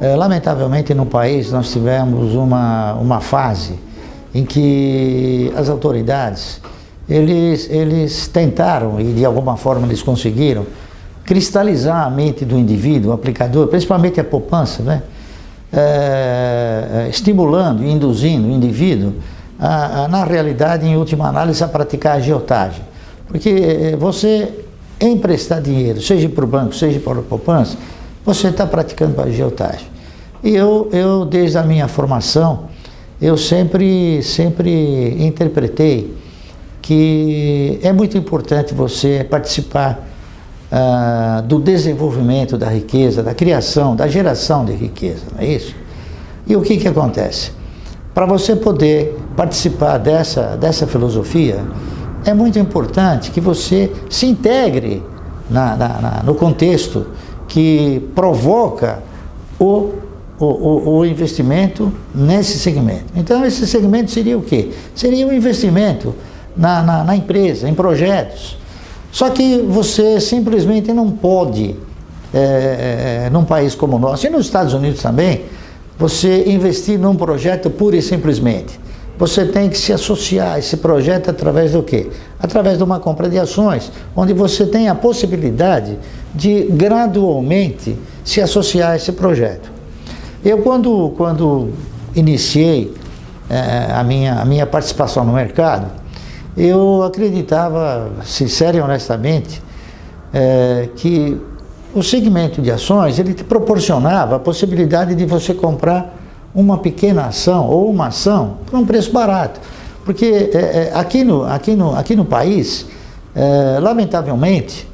Lamentavelmente, no país, nós tivemos uma fase em que as autoridades, eles tentaram, e de alguma forma eles conseguiram, cristalizar a mente do indivíduo, o aplicador, principalmente a poupança, né? Estimulando e induzindo o indivíduo, na realidade, em última análise, a praticar a agiotagem. Porque você emprestar dinheiro, seja para o banco, seja para a poupança, você está praticando a agiotagem. E eu, desde a minha formação, eu sempre interpretei que é muito importante você participar do desenvolvimento da riqueza, da criação, da geração de riqueza, não é isso? E o que acontece? Para você poder participar dessa filosofia, é muito importante que você se integre no contexto que provoca o investimento nesse segmento. Então, esse segmento seria o quê? Seria um investimento na empresa, em projetos. Só que você simplesmente não pode, num país como o nosso, e nos Estados Unidos também, você investir num projeto pura e simplesmente. Você tem que se associar a esse projeto através do quê? Através de uma compra de ações, onde você tem a possibilidade de gradualmente se associar a esse projeto. Eu, quando iniciei a minha participação no mercado, eu acreditava, sincero e honestamente, que o segmento de ações, ele te proporcionava a possibilidade de você comprar uma pequena ação ou uma ação por um preço barato. Porque aqui no país, lamentavelmente,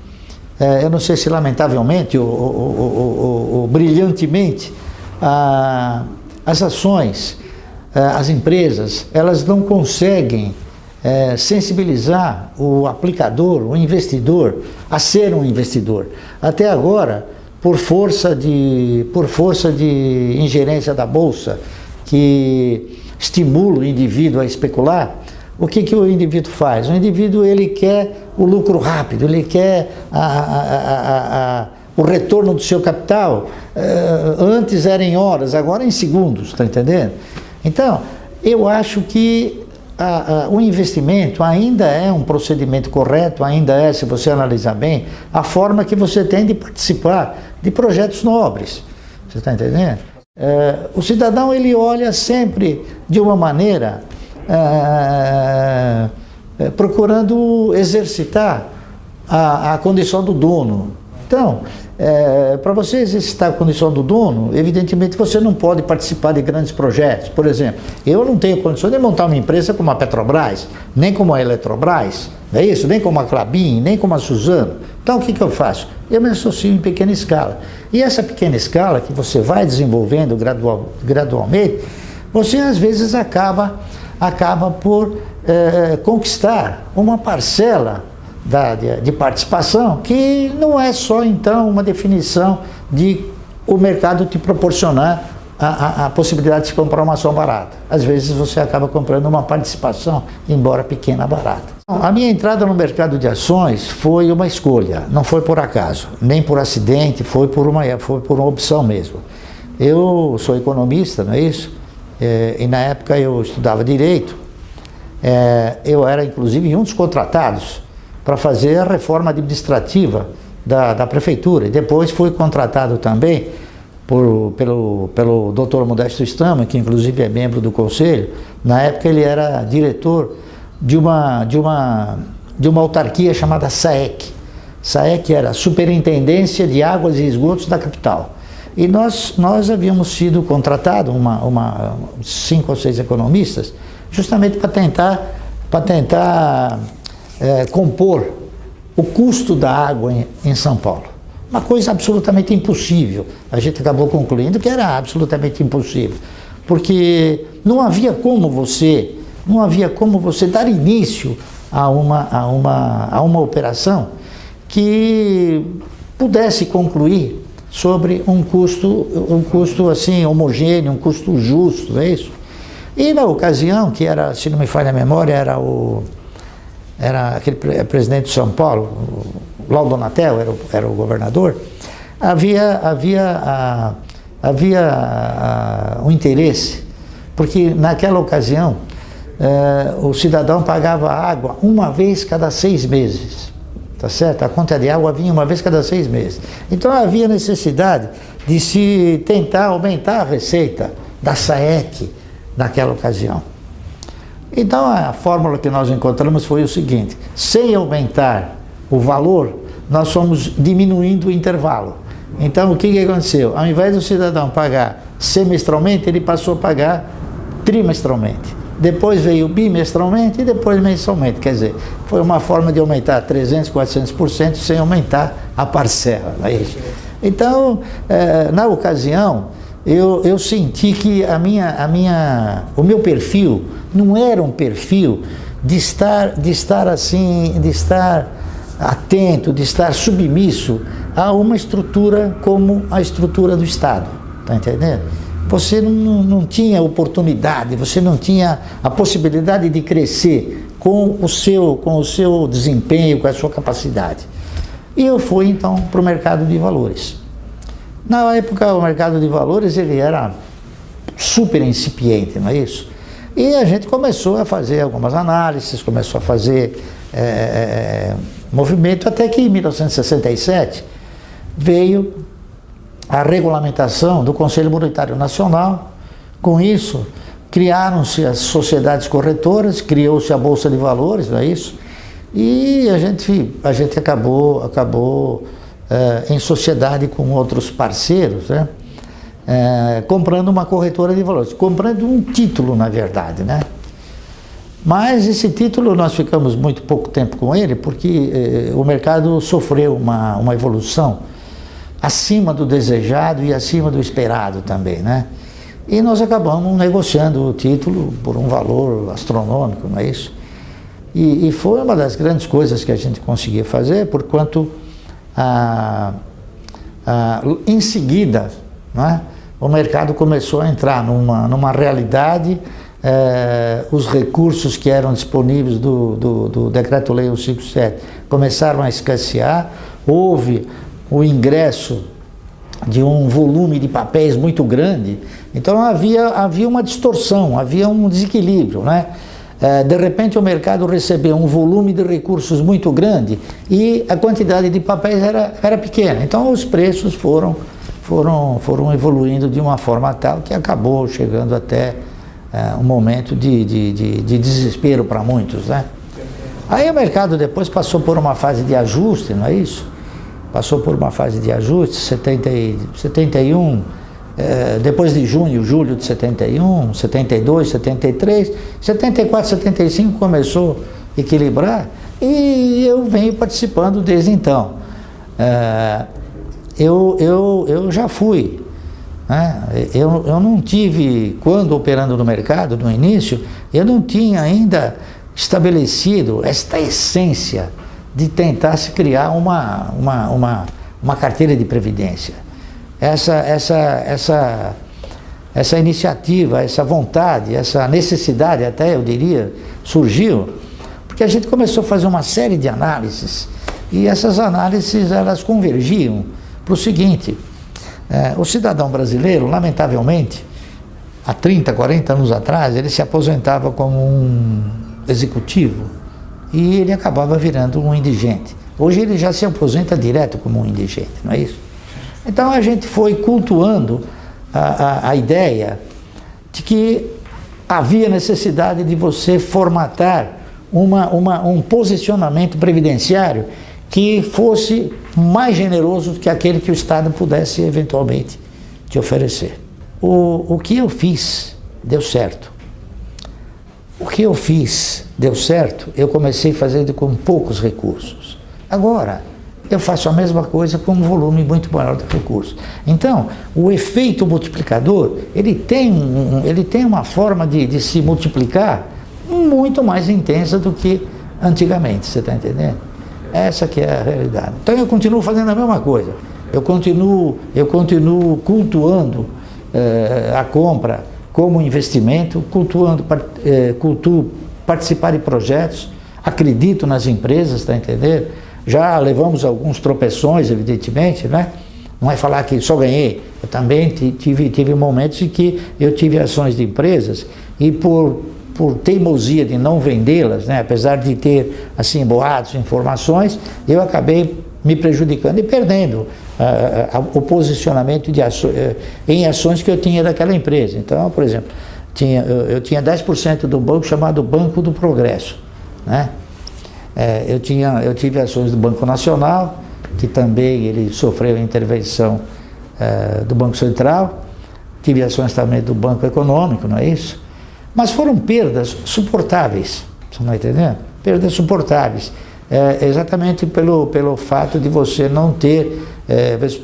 eu não sei se lamentavelmente ou brilhantemente, as ações, as empresas, elas não conseguem sensibilizar o aplicador, o investidor, a ser um investidor. Até agora, por força de ingerência da Bolsa, que estimula o indivíduo a especular, o que o indivíduo faz? O indivíduo, ele quer o lucro rápido, ele quer o retorno do seu capital. Antes era em horas, agora é em segundos, está entendendo? Então, eu acho que o investimento ainda é um procedimento correto, ainda é, se você analisar bem, a forma que você tem de participar de projetos nobres. Você está entendendo? O cidadão, ele olha sempre de uma maneira procurando exercitar a condição do dono. Então, para você exercitar a condição do dono, evidentemente você não pode participar de grandes projetos. Por exemplo, eu não tenho condição de montar uma empresa como a Petrobras, nem como a Eletrobras, não é isso? Nem como a Klabin, nem como a Suzano. Então, o que eu faço? Eu me associo em pequena escala. E essa pequena escala que você vai desenvolvendo gradualmente, você às vezes acaba por conquistar uma parcela de participação, que não é só, então, uma definição de o mercado te proporcionar a possibilidade de se comprar uma ação barata. Às vezes você acaba comprando uma participação, embora pequena, barata. A minha entrada no mercado de ações foi uma escolha, não foi por acaso, nem por acidente, foi por uma opção mesmo. Eu sou economista, não é isso? E na época eu estudava Direito, eu era inclusive um dos contratados para fazer a reforma administrativa da prefeitura. E depois fui contratado também pelo Dr. Modesto Stama, que inclusive é membro do conselho. Na época ele era diretor de uma autarquia chamada SAEC. SAEC era a Superintendência de Águas e Esgotos da capital. E nós havíamos sido contratados, 5 ou 6 economistas, justamente para tentar compor o custo da água em São Paulo. Uma coisa absolutamente impossível. A gente acabou concluindo que era absolutamente impossível, porque não havia como você dar início a uma operação que pudesse concluir sobre um custo assim homogêneo, um custo justo, não é isso? E na ocasião, que era, se não me falha a memória, era aquele presidente de São Paulo, o Laudo Donatel, era o governador, havia um interesse, porque naquela ocasião o cidadão pagava água uma vez cada 6 meses, tá certo? A conta de água vinha uma vez cada 6 meses. Então havia necessidade de se tentar aumentar a receita da SAEC naquela ocasião. Então a fórmula que nós encontramos foi o seguinte: sem aumentar o valor, nós fomos diminuindo o intervalo. Então o que aconteceu? Ao invés do cidadão pagar semestralmente, ele passou a pagar trimestralmente. Depois veio bimestralmente e depois mensalmente. Quer dizer, foi uma forma de aumentar 300%, 400% sem aumentar a parcela. Não é isso? Então, na ocasião, eu senti que o meu perfil não era um perfil de estar atento, de estar submisso a uma estrutura como a estrutura do Estado. Está entendendo? Você não tinha oportunidade, você não tinha a possibilidade de crescer com o seu desempenho, com a sua capacidade. E eu fui então para o mercado de valores. Na época o mercado de valores ele era super incipiente, não é isso? E a gente começou a fazer algumas análises, começou a fazer movimento, até que em 1967 veio a regulamentação do Conselho Monetário Nacional. Com isso, criaram-se as sociedades corretoras, criou-se a Bolsa de Valores, não é isso? E a gente acabou em sociedade com outros parceiros, né? Comprando uma corretora de valores, comprando um título, na verdade, né? Mas esse título nós ficamos muito pouco tempo com ele, porque o mercado sofreu uma evolução acima do desejado e acima do esperado também, né? E nós acabamos negociando o título por um valor astronômico, não é isso? E foi uma das grandes coisas que a gente conseguia fazer, porquanto em seguida, não é? O mercado começou a entrar numa realidade, os recursos que eram disponíveis do Decreto-Lei 157 começaram a escassear, houve o ingresso de um volume de papéis muito grande, então havia uma distorção, havia um desequilíbrio, né? De repente o mercado recebeu um volume de recursos muito grande e a quantidade de papéis era pequena, então os preços foram evoluindo de uma forma tal que acabou chegando até um momento de desespero para muitos, né? Aí o mercado depois passou por uma fase de ajuste, não é isso? Passou por uma fase de ajuste, 71, depois de julho de 71, 72, 73, 74, 75 começou a equilibrar e eu venho participando desde então. Eu já fui, né? Eu não tive, quando operando no mercado, no início, eu não tinha ainda estabelecido esta essência de tentar se criar uma carteira de previdência. Essa iniciativa, essa vontade, essa necessidade até, eu diria, surgiu porque a gente começou a fazer uma série de análises e essas análises elas convergiam para o seguinte: o cidadão brasileiro, lamentavelmente, há 30, 40 anos atrás, ele se aposentava como um executivo e ele acabava virando um indigente. Hoje ele já se aposenta direto como um indigente, não é isso? Então a gente foi cultuando a ideia de que havia necessidade de você formatar um posicionamento previdenciário que fosse mais generoso do que aquele que o Estado pudesse eventualmente te oferecer. O que eu fiz deu certo. O que eu fiz deu certo, eu comecei fazendo com poucos recursos. Agora, eu faço a mesma coisa com um volume muito maior de recursos. Então, o efeito multiplicador, ele tem uma forma de se multiplicar muito mais intensa do que antigamente, você está entendendo? Essa que é a realidade. Então, eu continuo fazendo a mesma coisa. Eu continuo cultuando a compra como investimento, cultuo participar de projetos, acredito nas empresas, está entendendo? Já levamos alguns tropeções, evidentemente, né? Não é falar que só ganhei, eu também tive momentos em que eu tive ações de empresas e por teimosia de não vendê-las, né, apesar de ter assim boatos, informações, eu acabei me prejudicando e perdendo o posicionamento em ações que eu tinha daquela empresa. Então, por exemplo, eu tinha 10% do banco chamado Banco do Progresso, né? Eu tive ações do Banco Nacional, que também ele sofreu intervenção do Banco Central, tive ações também do Banco Econômico, não é isso? Mas foram perdas suportáveis, você não está entendendo? Perdas suportáveis, exatamente pelo fato de você não ter,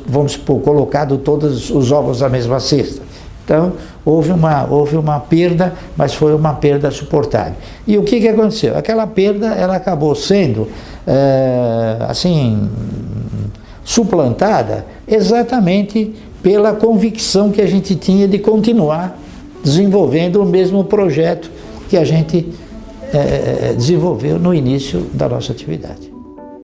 vamos supor, colocado todos os ovos na mesma cesta. Então, houve uma perda, mas foi uma perda suportável. E o que aconteceu? Aquela perda, ela acabou sendo, assim, suplantada exatamente pela convicção que a gente tinha de continuar desenvolvendo o mesmo projeto que a gente desenvolveu no início da nossa atividade.